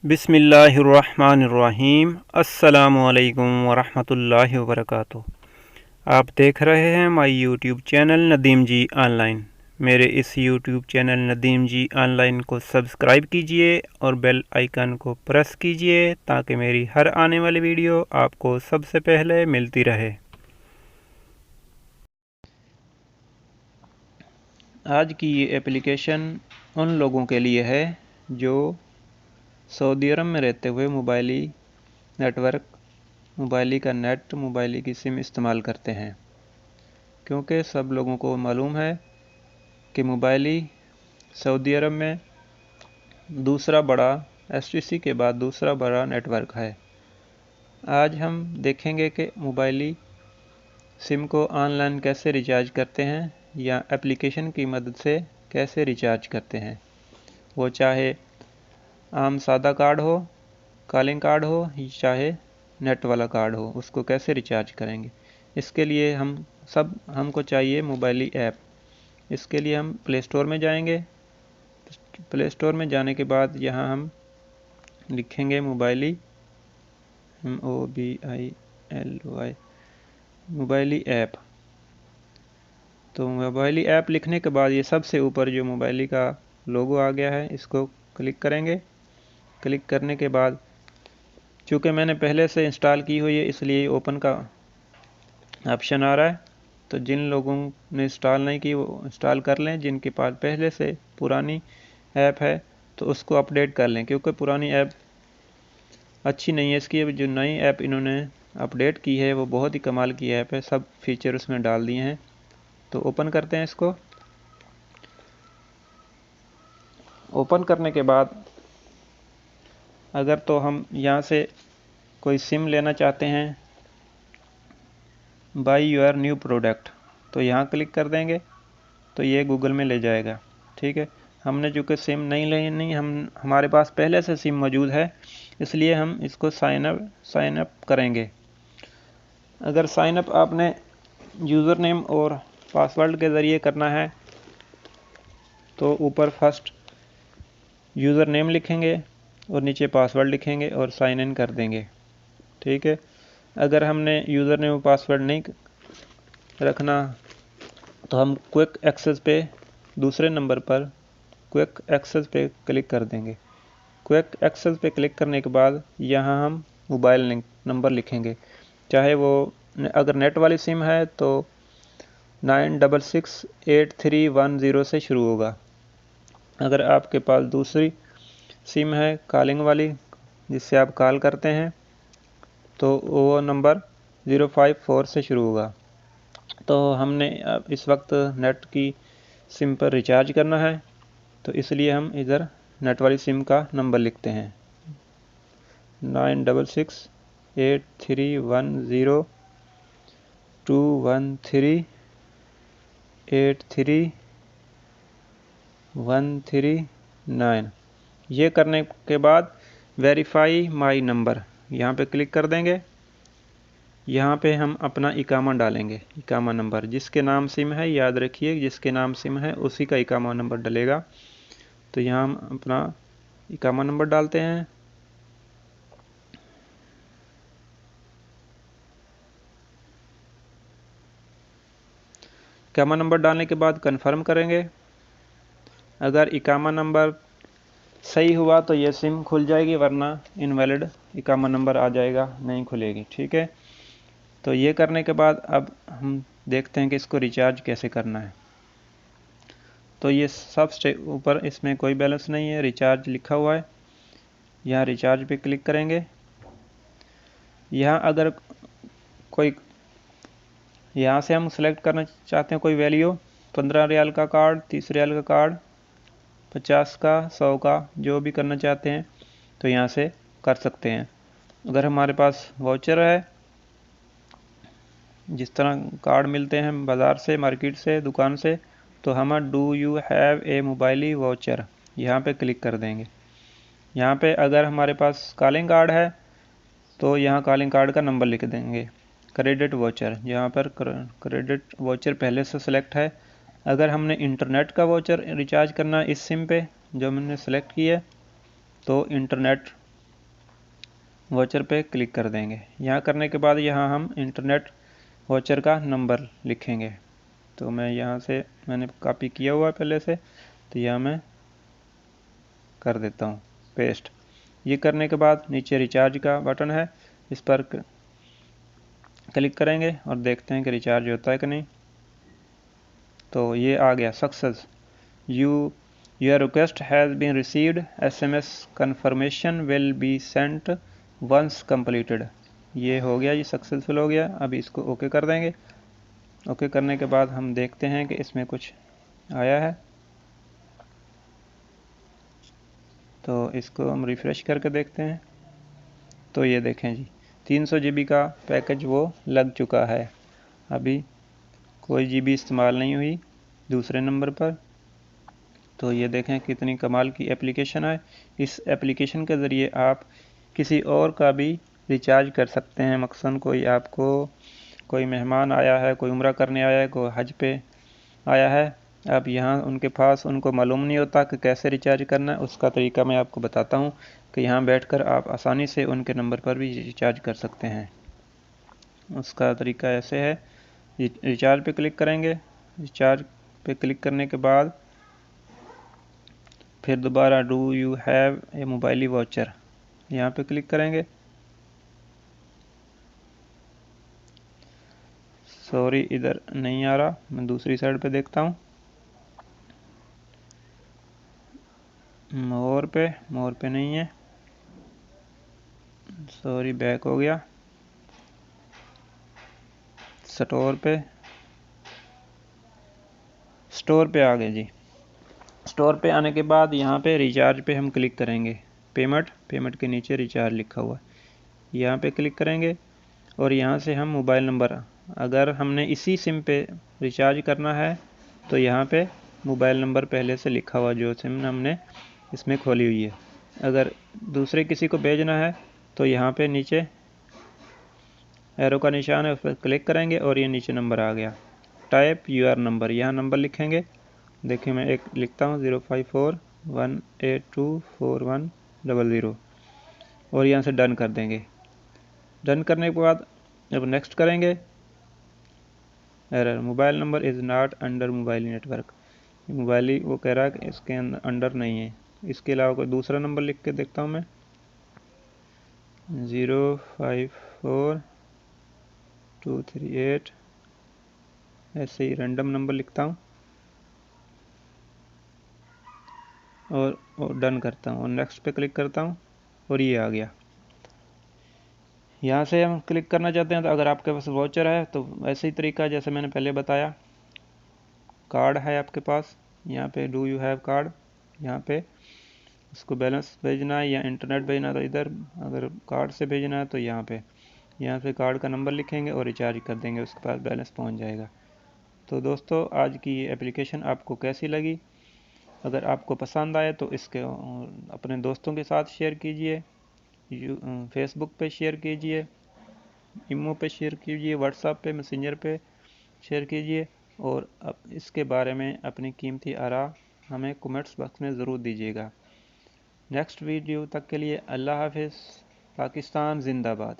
बिस्मिल्लाहिर्रहमानिर्रहीम। अस्सलामुअलैकुम वरहमतुल्लाहि वबरकातुहू। आप देख रहे हैं my YouTube channel Nadeem ji online. मेरे इस YouTube channel Nadeem ji online को सब्सक्राइब कीजिए और बेल आइकन को प्रेस कीजिए ताकि मेरी हर आने वाली वीडियो आपको सबसे पहले मिलती रहे। आज की ये एप्लीकेशन उन लोगों के लिए है जो सऊदी अरब में रहते हुए मोबाइली नेटवर्क, मोबाइली का नेट, मोबाइली की सिम इस्तेमाल करते हैं। क्योंकि सब लोगों को मालूम है कि मोबाइली सऊदी अरब में दूसरा बड़ा एसटीसी के बाद दूसरा बड़ा नेटवर्क है। आज हम देखेंगे कि मोबाइली सिम को ऑनलाइन कैसे रिचार्ज करते हैं या एप्लीकेशन की मदद से कैसे रिचार्ज करते हैं। वो चाहे आम सादा कार्ड हो, कॉलिंग कार्ड हो, चाहे नेट वाला कार्ड हो, उसको कैसे रिचार्ज करेंगे। इसके लिए हमको चाहिए मोबाइली ऐप। इसके लिए हम प्ले स्टोर में जाएंगे। प्ले स्टोर में जाने के बाद यहाँ हम लिखेंगे मोबाइली, MOBILY, मोबाइली ऐप। तो मोबाइली ऐप लिखने के बाद ये सबसे ऊपर जो मोबाइली का लोगो आ गया है, इसको क्लिक करेंगे। क्लिक करने के बाद चूँकि मैंने पहले से इंस्टॉल की हुई है इसलिए ओपन का ऑप्शन आ रहा है। तो जिन लोगों ने इंस्टॉल नहीं की वो इंस्टॉल कर लें। जिनके पास पहले से पुरानी ऐप है तो उसको अपडेट कर लें, क्योंकि पुरानी ऐप अच्छी नहीं है। इसकी जो नई ऐप इन्होंने अपडेट की है वो बहुत ही कमाल की ऐप है, सब फीचर उसमें डाल दिए हैं। तो ओपन करते हैं इसको। ओपन करने के बाद अगर तो हम यहाँ से कोई सिम लेना चाहते हैं, बाय योर न्यू प्रोडक्ट, तो यहाँ क्लिक कर देंगे तो ये गूगल में ले जाएगा। ठीक है, हमने चूँकि सिम नहीं लेनी, हमारे पास पहले से सिम मौजूद है, इसलिए हम इसको साइन अप करेंगे। अगर साइन अप आपने यूज़र नेम और पासवर्ड के ज़रिए करना है तो ऊपर फर्स्ट यूज़र नेम लिखेंगे और नीचे पासवर्ड लिखेंगे और साइन इन कर देंगे। ठीक है, अगर हमने यूज़र नेम और पासवर्ड नहीं रखना तो हम क्विक एक्सेस पे दूसरे नंबर पर क्विक एक्सेस पे क्लिक कर देंगे। क्विक एक्सेस पे क्लिक करने के बाद यहाँ हम मोबाइल नंबर लिखेंगे। चाहे वो अगर नेट वाली सिम है तो 966831 से शुरू होगा। अगर आपके पास दूसरी सिम है कॉलिंग वाली जिससे आप कॉल करते हैं तो वो नंबर 054 से शुरू होगा। तो हमने इस वक्त नेट की सिम पर रिचार्ज करना है तो इसलिए हम इधर नेट वाली सिम का नंबर लिखते हैं 96831021383139। ये करने के बाद वेरीफाई माई नंबर यहाँ पे क्लिक कर देंगे। यहाँ पे हम अपना इकामा डालेंगे। इकामा नंबर जिसके नाम सिम है, याद रखिए जिसके नाम सिम है उसी का इकामा नंबर डलेगा। तो यहाँ हम अपना इकामा नंबर डालते हैं। इकामा नंबर डालने के बाद कंफर्म करेंगे। अगर इकामा नंबर सही हुआ तो ये सिम खुल जाएगी, वरना इनवैलिड इकामा नंबर आ जाएगा, नहीं खुलेगी। ठीक है, तो ये करने के बाद अब हम देखते हैं कि इसको रिचार्ज कैसे करना है। तो ये सबसे ऊपर इसमें कोई बैलेंस नहीं है, रिचार्ज लिखा हुआ है। यहाँ रिचार्ज पे क्लिक करेंगे। यहाँ अगर कोई यहाँ से हम सेलेक्ट करना चाहते हैं कोई वैल्यू, 15 रियाल का कार्ड, 30 रियाल का कार्ड, 50 का, 100 का, जो भी करना चाहते हैं तो यहाँ से कर सकते हैं। अगर हमारे पास वाउचर है, जिस तरह कार्ड मिलते हैं बाज़ार से, मार्केट से, दुकान से, तो हम do you have a mobile voucher यहाँ पे क्लिक कर देंगे। यहाँ पे अगर हमारे पास कॉलिंग कार्ड है तो यहाँ कॉलिंग कार्ड का नंबर लिख देंगे। क्रेडिट वाउचर, यहाँ पर क्रेडिट वाउचर पहले से सिलेक्ट है। अगर हमने इंटरनेट का वाउचर रिचार्ज करना है इस सिम पे जो मैंने सेलेक्ट की है तो इंटरनेट वाउचर पे क्लिक कर देंगे। यहाँ करने के बाद यहाँ हम इंटरनेट वाउचर का नंबर लिखेंगे। तो मैं यहाँ से मैंने कॉपी किया हुआ पहले से, तो यहाँ मैं कर देता हूँ पेस्ट। ये करने के बाद नीचे रिचार्ज का बटन है, इस पर क्लिक करेंगे और देखते हैं कि रिचार्ज होता है कि नहीं। तो ये आ गया success, your request has been received, SMS confirmation will be sent once completed. ये हो गया, ये सक्सेसफुल हो गया। अभी इसको ओके कर देंगे। ओके करने के बाद हम देखते हैं कि इसमें कुछ आया है, तो इसको हम रिफ़्रेश करके देखते हैं। तो ये देखें जी, 300 GB का पैकेज वो लग चुका है। अभी कोई GB इस्तेमाल नहीं हुई दूसरे नंबर पर। तो ये देखें कितनी कमाल की एप्लीकेशन है। इस एप्लीकेशन के ज़रिए आप किसी और का भी रिचार्ज कर सकते हैं। मकसन कोई आपको कोई मेहमान आया है, कोई उम्रा करने आया है, कोई हज पे आया है, अब यहाँ उनके पास उनको मालूम नहीं होता कि कैसे रिचार्ज करना है। उसका तरीका मैं आपको बताता हूँ कि यहाँ बैठकर आप आसानी से उनके नंबर पर भी रिचार्ज कर सकते हैं। उसका तरीका ऐसे है, रिचार्ज पे क्लिक करेंगे। रिचार्ज पे क्लिक करने के बाद फिर दोबारा do you have A mobile voucher, यहाँ पे क्लिक करेंगे। सॉरी इधर नहीं आ रहा, मैं दूसरी साइड पे देखता हूँ। मोर पे नहीं है, सॉरी बैक हो गया। स्टोर पे आ गए जी। स्टोर पे आने के बाद यहाँ पे रिचार्ज पे हम क्लिक करेंगे। पेमेंट के नीचे रिचार्ज लिखा हुआ है, यहाँ पे क्लिक करेंगे। और यहाँ से हम मोबाइल नंबर, अगर हमने इसी सिम पे रिचार्ज करना है तो यहाँ पे मोबाइल नंबर पहले से लिखा हुआ जो सिम हमने इसमें खोली हुई है। अगर दूसरे किसी को भेजना है तो यहाँ पे नीचे एरो का निशान है, उस पर क्लिक करेंगे और ये नीचे नंबर आ गया। टाइप यूर नंबर, यहाँ नंबर लिखेंगे। देखिए मैं एक लिखता हूँ 0541824100 और यहाँ से डन कर देंगे। डन करने के बाद अब नेक्स्ट करेंगे। Error, mobile number is not under mobile network. Mobile वो कह रहा है कि इसके अंडर नहीं है। इसके अलावा कोई दूसरा नंबर लिख के देखता हूँ मैं, 054238, ऐसे ही रैंडम नंबर लिखता हूँ और डन करता हूँ और नेक्स्ट पे क्लिक करता हूँ और ये आ गया। यहाँ से हम क्लिक करना चाहते हैं तो अगर आपके पास वाउचर है तो वैसे ही तरीका जैसे मैंने पहले बताया। कार्ड है आपके पास, यहाँ पे डू यू हैव कार्ड, यहाँ पे उसको बैलेंस भेजना है या इंटरनेट भेजना है तो इधर, अगर कार्ड से भेजना है तो यहाँ पे, यहाँ से कार्ड का नंबर लिखेंगे और रिचार्ज कर देंगे, उसके पास बैलेंस पहुँच जाएगा। तो दोस्तों आज की ये एप्लीकेशन आपको कैसी लगी? अगर आपको पसंद आए तो इसके अपने दोस्तों के साथ शेयर कीजिए, फेसबुक पे शेयर कीजिए, इमो पे शेयर कीजिए, व्हाट्सएप पे, मैसेंजर पे शेयर कीजिए और इसके बारे में अपनी कीमती आरा हमें कमेंट्स बॉक्स में ज़रूर दीजिएगा। नेक्स्ट वीडियो तक के लिए अल्लाह हाफिज़। पाकिस्तान जिंदाबाद।